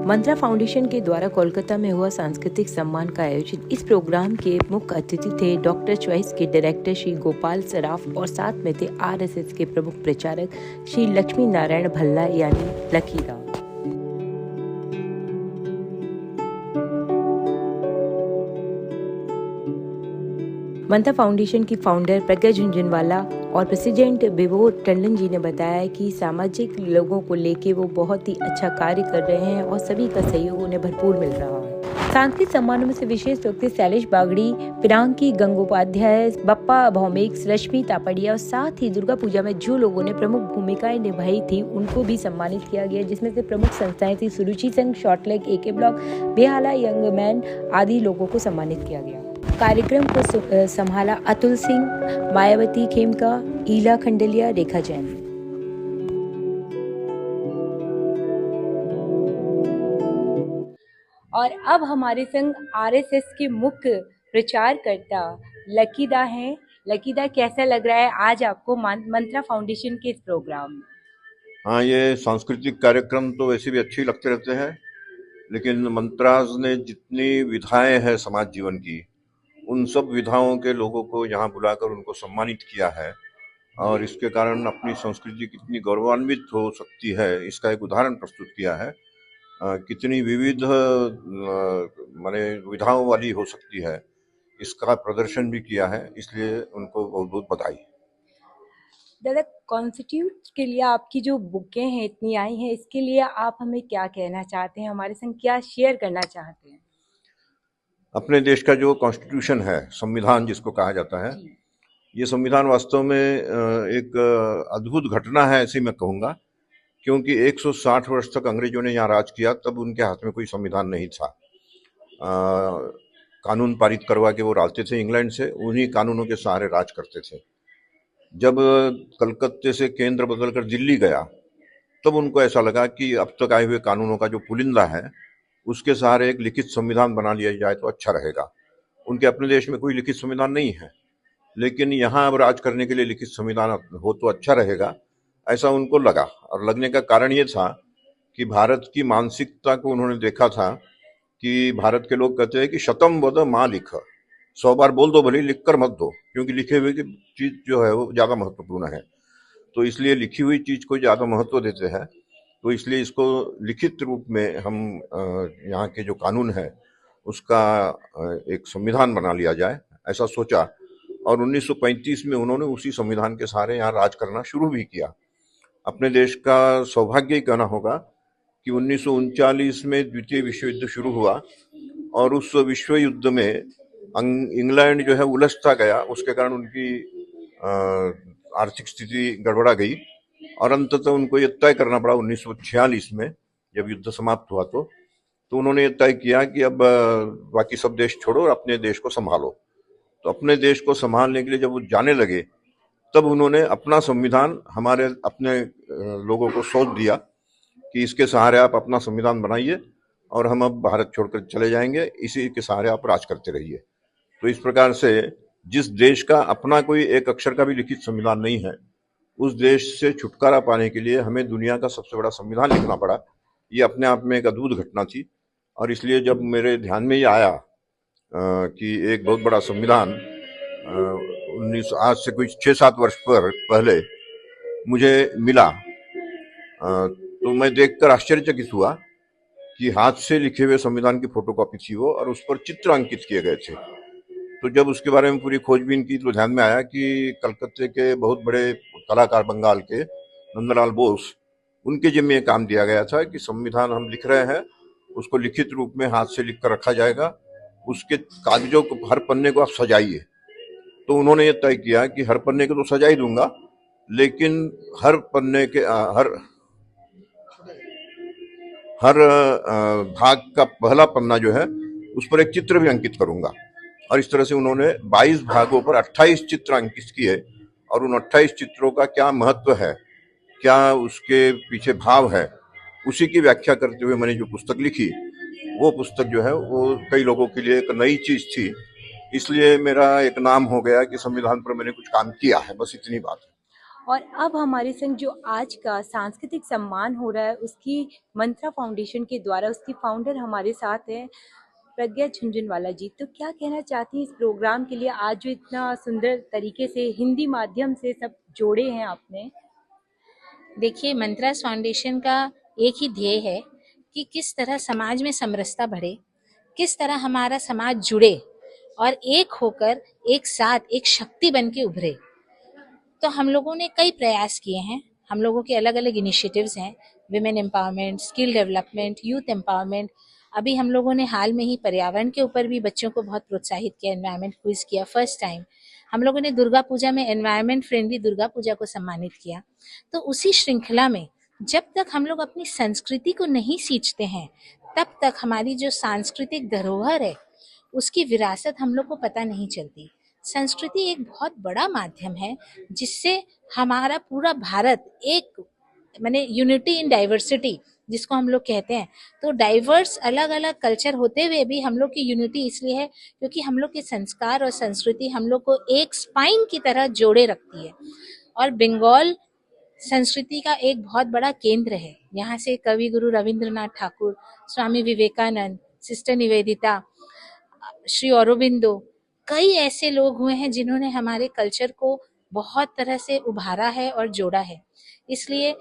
मंत्रा foundation के द्वारा कोलकाता में हुआ सांस्कृतिक सम्मान का आयोजन। इस प्रोग्राम के मुख्य अतिथि थे डॉक्टर चॉइस के डायरेक्टर श्री गोपाल सराफ और साथ में थे आरएसएस के प्रमुख प्रचारक श्री लक्ष्मी नारायण भल्ला यानी लकी राव। मंत्रा फाउंडेशन की फाउंडर प्रज्ञा झुंझुनवाला और प्रेसिडेंट विभोर टंडन जी ने बताया कि सामाजिक लोगों को लेके वो बहुत ही अच्छा कार्य कर रहे हैं और सभी का सहयोग उन्हें भरपूर मिल रहा है। सांस्कृतिक सम्मानों में से विशेष रूप से शैलेश बागड़ी, पिनाकी गंगोपाध्याय, बप्पा भौमिक, रश्मि तापड़िया और साथ ही दुर्गा पूजा में जो लोगों ने प्रमुख भूमिकाएं निभाई थी उनको भी सम्मानित किया गया, जिसमें से प्रमुख संस्थाएं थी सुरुचि संघ, शॉर्टलेग, एके ब्लॉक, बेहाला यंग मैन आदि लोगों को सम्मानित किया गया। कार्यक्रम को संभाला अतुल सिंह, मायावती खेमका, ईला खंडेलिया, रेखा जैन। और अब हमारे संग आरएसएस के मुख्य प्रचारकर्ता लकीदा हैं। लकीदा, कैसा लग रहा है आज आपको मंत्रा फाउंडेशन के इस प्रोग्राम में? हाँ, ये सांस्कृतिक कार्यक्रम तो वैसे भी अच्छे लगते रहते हैं, लेकिन मंत्राज ने जितनी विधाएं हैं समाज जीवन की, उन सब विधाओं के लोगों को यहाँ बुलाकर उनको सम्मानित किया है और इसके कारण अपनी संस्कृति कितनी गौरवान्वित हो सकती है इसका एक उदाहरण प्रस्तुत किया है। कितनी विविध माने विधाओं वाली हो सकती है, इसका प्रदर्शन भी किया है, इसलिए उनको बहुत बहुत बधाई। दादा, कॉन्स्टिट्यूट के लिए आपकी जो बुकें हैं इतनी आई हैं, इसके लिए आप हमें क्या कहना चाहते हैं, हमारे संग क्या शेयर करना चाहते हैं? अपने देश का जो कॉन्स्टिट्यूशन है, संविधान जिसको कहा जाता है, ये संविधान वास्तव में एक अद्भुत घटना है ऐसे मैं कहूँगा, क्योंकि 160 वर्ष तक अंग्रेजों ने यहाँ राज किया, तब उनके हाथ में कोई संविधान नहीं था। कानून पारित करवा के वो राजते थे इंग्लैंड से, उन्हीं कानूनों के सहारे राज करते थे। जब कलकत्ते से केंद्र बदलकर दिल्ली गया, तब उनको ऐसा लगा कि अब तक आए हुए कानूनों का जो पुलिंदा है उसके सहारे एक लिखित संविधान बना लिया जाए तो अच्छा रहेगा। उनके अपने देश में कोई लिखित संविधान नहीं है, लेकिन यहाँ अब राज करने के लिए लिखित संविधान हो तो अच्छा रहेगा, ऐसा उनको लगा। और लगने का कारण ये था कि भारत की मानसिकता को उन्होंने देखा था कि भारत के लोग कहते हैं कि शतम वद माँ लिख, 100 बार बोल दो भले, लिख कर मत दो, क्योंकि लिखे हुए की चीज जो है वो ज्यादा महत्वपूर्ण है। तो इसलिए लिखी हुई चीज को ज्यादा महत्व देते हैं, तो इसलिए इसको लिखित रूप में हम यहाँ के जो कानून है उसका एक संविधान बना लिया जाए, ऐसा सोचा। और 1935 में उन्होंने उसी संविधान के सहारे यहाँ राज करना शुरू भी किया। अपने देश का सौभाग्य ही कहना होगा कि 1939 में द्वितीय विश्व युद्ध शुरू हुआ और उस विश्व युद्ध में इंग्लैंड जो है उलझता गया, उसके कारण उनकी आर्थिक स्थिति गड़बड़ा गई और अंततः उनको ये तय करना पड़ा 1946 में जब युद्ध समाप्त हुआ तो उन्होंने ये तय किया कि अब बाकी सब देश छोड़ो और अपने देश को संभालो। तो अपने देश को संभालने के लिए जब वो जाने लगे, तब उन्होंने अपना संविधान हमारे अपने लोगों को सौंप दिया कि इसके सहारे आप अपना संविधान बनाइए और हम अब भारत छोड़कर चले जाएंगे, इसी के सहारे आप राज करते रहिए। तो इस प्रकार से जिस देश का अपना कोई एक अक्षर का भी लिखित संविधान नहीं है, उस देश से छुटकारा पाने के लिए हमें दुनिया का सबसे बड़ा संविधान लिखना पड़ा। ये अपने आप में एक अद्भुत घटना थी और इसलिए जब मेरे ध्यान में ये आया कि एक बहुत बड़ा संविधान 19 आज से कुछ 6-7 वर्ष पहले मुझे मिला, तो मैं देखकर आश्चर्यचकित हुआ कि हाथ से लिखे हुए संविधान की फोटोकॉपी थी वो और उस पर चित्र अंकित किए गए थे। तो जब उसके बारे में पूरी खोजबीन की तो ध्यान में आया कि कलकत्ते के बहुत बड़े कलाकार बंगाल के नंदलाल बोस, उनके जिम्मे काम दिया गया था कि संविधान हम लिख रहे हैं, उसको लिखित रूप में हाथ से लिख कर रखा जाएगा, उसके कागजों को हर पन्ने को आप सजाइए। तो उन्होंने ये तय किया कि हर पन्ने को तो सजा ही दूंगा, लेकिन हर पन्ने के हर भाग का पहला पन्ना जो है उस पर एक चित्र भी अंकित करूंगा। और इस तरह से उन्होंने 22 भागों पर 28 चित्र अंकित किए और उन 28 चित्रों का क्या महत्व है, क्या उसके पीछे भाव है, उसी की व्याख्या करते हुए मैंने जो पुस्तक लिखी, वो पुस्तक जो है वो कई लोगों के लिए एक नई चीज थी। इसलिए मेरा एक नाम हो गया कि संविधान पर मैंने कुछ काम किया है, बस इतनी बात है। और अब हमारे संग जो आज का सांस्कृतिक सम्मान हो रहा है उसकी मंत्रा फाउंडेशन के द्वारा उसकी फाउंडर हमारे साथ है प्रज्ञा झुंझुनवाला जी। तो क्या कहना चाहती हैं इस प्रोग्राम के लिए, आज जो इतना सुंदर तरीके से हिंदी माध्यम से सब जोड़े हैं आपने? देखिए, मंत्रास फाउंडेशन का एक ही ध्येय है कि किस तरह समाज में समरसता बढ़े, किस तरह हमारा समाज जुड़े और एक होकर एक साथ एक शक्ति बन के उभरे। तो हम लोगों ने कई प्रयास किए हैं। हम लोगों के अलग अलग इनिशिएटिव्स हैं, women empowerment, skill development, youth empowerment. अभी हम लोगों ने हाल में ही पर्यावरण के ऊपर भी बच्चों को बहुत प्रोत्साहित किया, एनवायरमेंट क्विज किया फर्स्ट टाइम। हम लोगों ने दुर्गा पूजा में एनवायरमेंट फ्रेंडली दुर्गा पूजा को सम्मानित किया। तो उसी श्रृंखला में जब तक हम लोग अपनी संस्कृति को नहीं सींचते हैं, तब तक हमारी जो सांस्कृतिक धरोहर है उसकी विरासत हम लोग को पता नहीं चलती। संस्कृति एक बहुत बड़ा माध्यम है जिससे हमारा पूरा भारत एक माने यूनिटी इन डाइवर्सिटी जिसको हम लोग कहते हैं। तो डाइवर्स अलग अलग कल्चर होते हुए भी हम लोग की यूनिटी इसलिए है क्योंकि हम लोग के संस्कार और संस्कृति हम लोग को एक स्पाइन की तरह जोड़े रखती है। और बंगाल संस्कृति का एक बहुत बड़ा केंद्र है। यहाँ से कवि गुरु रविंद्रनाथ ठाकुर, स्वामी विवेकानंद, सिस्टर निवेदिता, श्री औरोबिंदो, कई ऐसे लोग हुए हैं जिन्होंने हमारे कल्चर को बहुत तरह से उभारा है और जोड़ा है। इसलिए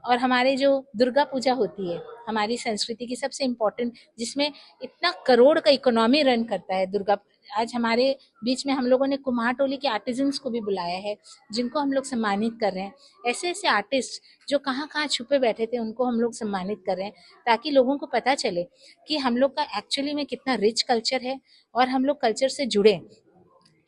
और हमारे जो दुर्गा पूजा होती है हमारी संस्कृति की सबसे इम्पोर्टेंट, जिसमें इतना करोड़ का इकोनॉमी रन करता है दुर्गा। आज हमारे बीच में हम लोगों ने कुम्हार टोली के आर्टिजन्स को भी बुलाया है जिनको हम लोग सम्मानित कर रहे हैं। ऐसे ऐसे आर्टिस्ट जो कहाँ कहाँ छुपे बैठे थे उनको हम लोग सम्मानित कर रहे हैं ताकि लोगों को पता चले कि हम लोग का एक्चुअली में कितना रिच कल्चर है और हम लोग कल्चर से जुड़े।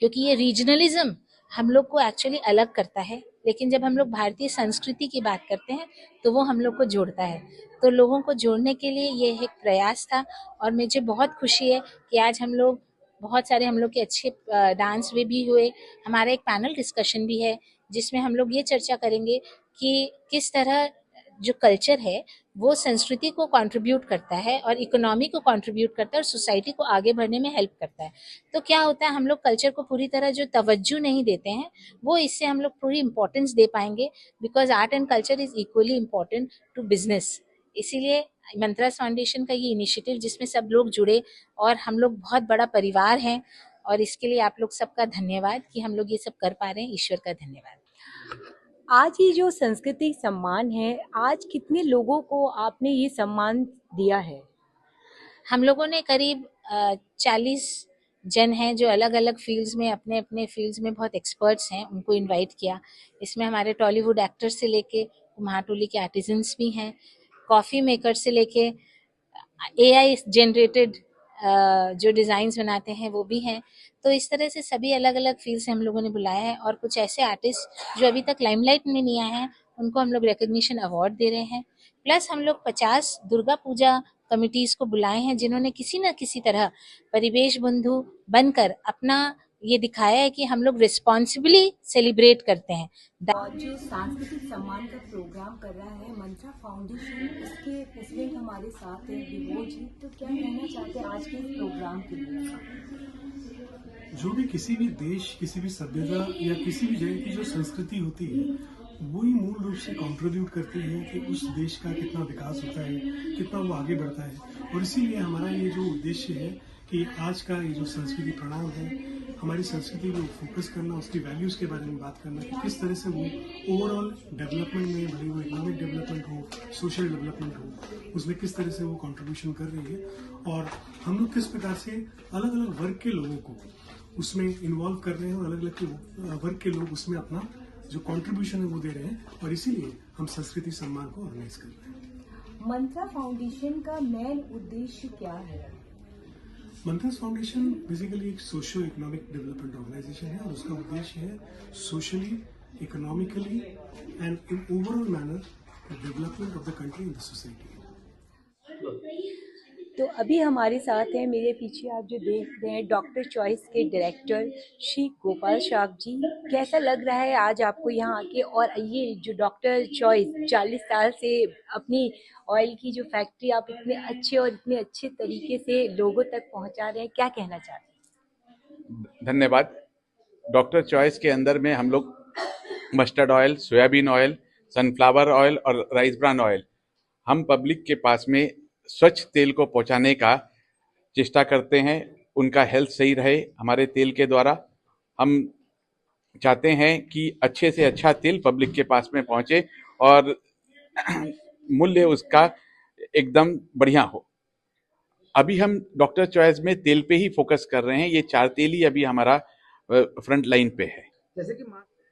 क्योंकि ये रीजनलिज्म हम लोग को एक्चुअली अलग करता है, लेकिन जब हम लोग भारतीय संस्कृति की बात करते हैं तो वो हम लोग को जोड़ता है। तो लोगों को जोड़ने के लिए ये एक प्रयास था और मुझे बहुत खुशी है कि आज हम लोग बहुत सारे हम लोग के अच्छे डांस वे भी हुए। हमारा एक पैनल डिस्कशन भी है जिसमें हम लोग ये चर्चा करेंगे कि किस तरह जो कल्चर है वो संस्कृति को कंट्रीब्यूट करता है और इकोनॉमी को कंट्रीब्यूट करता है और सोसाइटी को आगे बढ़ने में हेल्प करता है। तो क्या होता है, हम लोग कल्चर को पूरी तरह जो तवज्जो नहीं देते हैं वो इससे हम लोग पूरी इंपॉर्टेंस दे पाएंगे, because art and culture is equally important to business. इसीलिए मंत्रास फाउंडेशन का ये इनिशिएटिव जिसमें सब लोग जुड़े और हम लोग बहुत बड़ा परिवार हैं, और इसके लिए आप लोग सबका धन्यवाद कि हम लोग ये सब कर पा रहे हैं। ईश्वर का धन्यवाद। आज ये जो संस्कृति सम्मान है, आज कितने लोगों को आपने ये सम्मान दिया है? हम लोगों ने करीब 40 जन हैं जो अलग अलग फील्ड्स में अपने अपने फील्ड्स में बहुत एक्सपर्ट्स हैं, उनको इनवाइट किया। इसमें हमारे टॉलीवुड एक्टर्स से लेके कुम्हार टोली के आर्टिजन्स भी हैं, कॉफ़ी मेकर से लेके AI जनरेटेड जो डिज़ाइंस बनाते हैं वो भी हैं। तो इस तरह से सभी अलग अलग फील्ड से हम लोगों ने बुलाया है और कुछ ऐसे आर्टिस्ट जो अभी तक लाइमलाइट में नहीं आए हैं उनको हम लोग रिकग्निशन अवार्ड दे रहे हैं। प्लस हम लोग 50 दुर्गा पूजा कमिटीज़ को बुलाए हैं जिन्होंने किसी न किसी तरह परिवेश बंधु बनकर अपना ये दिखाया है कि हम लोग रिस्पॉन्सिबली सेलिब्रेट करते हैं। और जो सांस्कृतिक सम्मान का प्रोग्राम कर रहा है मंत्रा फाउंडेशन, उसके प्रेसिडेंट हमारे साथ हैं विभो जी। तो क्या कहना चाहते हैं आज के इस प्रोग्राम के लिए? जो भी किसी भी देश, किसी भी सभ्यता या किसी भी जगह की जो संस्कृति होती है वही मूल रूप से कंट्रीब्यूट करती है कि उस देश का कितना विकास होता है, कितना वो आगे बढ़ता है। और इसीलिए हमारा ये जो उद्देश्य है कि आज का ये जो संस्कृति प्रणाम है, हमारी संस्कृति को फोकस करना, उसकी वैल्यूज़ के बारे में बात करना कि किस तरह से वो ओवरऑल डेवलपमेंट में, भले वो इकोनॉमिक डेवलपमेंट हो, सोशल डेवलपमेंट हो, उसमें किस तरह से वो कंट्रीब्यूशन कर रही है और हम लोग किस प्रकार से अलग अलग वर्ग के लोगों को उसमें इन्वॉल्व कर रहे हैं और अलग अलग वर्ग के लोग उसमें अपना जो कंट्रीब्यूशन है वो दे रहे हैं। और इसीलिए हम संस्कृति सम्मान को ऑर्गेनाइज कर रहे हैं। मंत्रा फाउंडेशन का मेन उद्देश्य क्या है? मंत्रास फाउंडेशन बेसिकली एक सोशियो इकोनॉमिक डेवलपमेंट ऑर्गेनाइजेशन है और उसका उद्देश्य है socially, economically and in overall manner development of the country and the society. तो अभी हमारे साथ हैं, मेरे पीछे आप जो देख रहे हैं, डॉक्टर चॉइस के डायरेक्टर श्री गोपाल श्राफ जी। कैसा लग रहा है आज आपको यहाँ आके? और ये जो डॉक्टर चॉइस 40 साल से अपनी ऑयल की जो फैक्ट्री आप इतने अच्छे और इतने अच्छे तरीके से लोगों तक पहुँचा रहे हैं, क्या कहना चाहते हैं? धन्यवाद। डॉक्टर चॉइस के अंदर में हम लोग mustard oil, soybean oil, sunflower oil और राइस ब्रान ऑयल हम पब्लिक के पास में स्वच्छ तेल को पहुंचाने का चेष्टा करते हैं। उनका हेल्थ सही रहे हमारे तेल के द्वारा। हम चाहते हैं कि अच्छे से अच्छा तेल पब्लिक के पास में पहुंचे और मूल्य उसका एकदम बढ़िया हो। अभी हम डॉक्टर चॉइस में तेल पे ही फोकस कर रहे हैं। ये 4 तेल ही अभी हमारा फ्रंट लाइन पे है। जैसे कि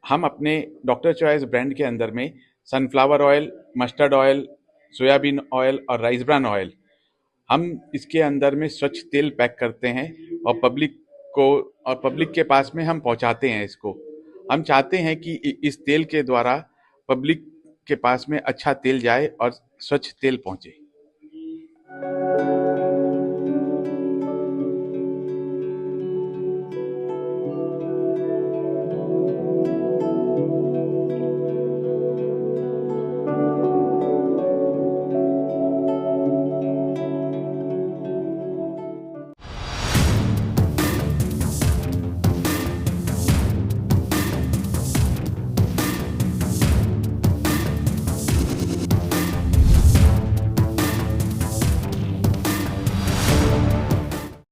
हम अपने डॉक्टर चॉइस ब्रांड के अंदर में sunflower oil, mustard oil, soybean oil और राइस ब्रान ऑयल हम इसके अंदर में स्वच्छ तेल पैक करते हैं और पब्लिक के पास में हम पहुंचाते हैं इसको। हम चाहते हैं कि इस तेल के द्वारा पब्लिक के पास में अच्छा तेल जाए और स्वच्छ तेल पहुंचे।